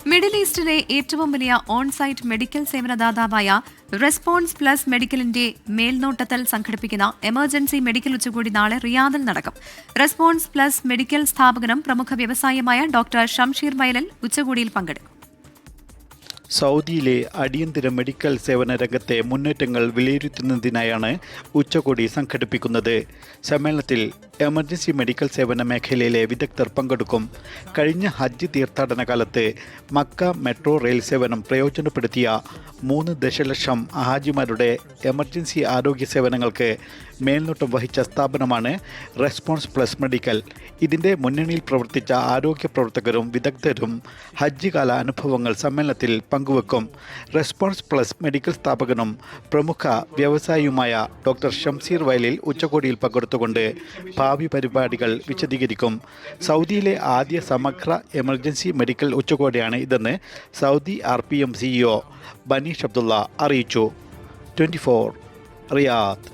Middle ഈസ്റ്റിലെ ഏറ്റവും വലിയ on-site medical സേവനദാതാവായ response plus മെഡിക്കലിന്റെ മേൽനോട്ടത്തിൽ സംഘടിപ്പിക്കുന്ന എമർജൻസി മെഡിക്കൽ ഉച്ചകോടി നാളെ റിയാദിൽ നടക്കും. റെസ്പോൺസ് പ്ലസ് മെഡിക്കൽ സ്ഥാപകനും പ്രമുഖ വ്യവസായിയുമായ ഡോക്ടർ ഷംഷീർ വയലിൽ ഉച്ചകോടിയിൽ പങ്കെടുക്കും. സൗദിയിലെ അടിയന്തര മെഡിക്കൽ സേവന രംഗത്തെ മുന്നേറ്റങ്ങൾ വിലയിരുത്തുന്നതിനായാണ് ഉച്ചകോടി സംഘടിപ്പിക്കുന്നത്. സമ്മേളനത്തിൽ എമർജൻസി മെഡിക്കൽ സേവന മേഖലയിലെ വിദഗ്ധർ പങ്കെടുക്കും. കഴിഞ്ഞ ഹജ്ജ് തീർത്ഥാടന കാലത്ത് മക്ക മെട്രോ റെയിൽ സേവനം പ്രയോജനപ്പെടുത്തിയ 3 ദശലക്ഷം ഹാജിമാരുടെ എമർജൻസി ആരോഗ്യ സേവനങ്ങൾക്ക് മേൽനോട്ടം വഹിച്ച സ്ഥാപനമാണ് റെസ്പോൺസ് പ്ലസ് മെഡിക്കൽ. ഇതിൻ്റെ മുന്നണിയിൽ പ്രവർത്തിച്ച ആരോഗ്യ പ്രവർത്തകരും വിദഗ്ധരും ഹജ്ജ് കാല അനുഭവങ്ങൾ സമ്മേളനത്തിൽ പങ്കുവെക്കും. റെസ്പോൺസ് പ്ലസ് മെഡിക്കൽ സ്ഥാപകനും പ്രമുഖ വ്യവസായിയുമായ ഡോക്ടർ ഷംസീർ വയലിൽ ഉച്ചകോടിയിൽ പങ്കെടുത്തുകൊണ്ട് ഭാവി പരിപാടികൾ വിശദീകരിക്കും. സൗദിയിലെ ആദ്യ സമഗ്ര എമർജൻസി മെഡിക്കൽ ഉച്ചകോടിയാണ് ഇതെന്ന് Saudi RPM CEO Baneesh Abdulla അറിയിച്ചു. 24 റിയാദ്.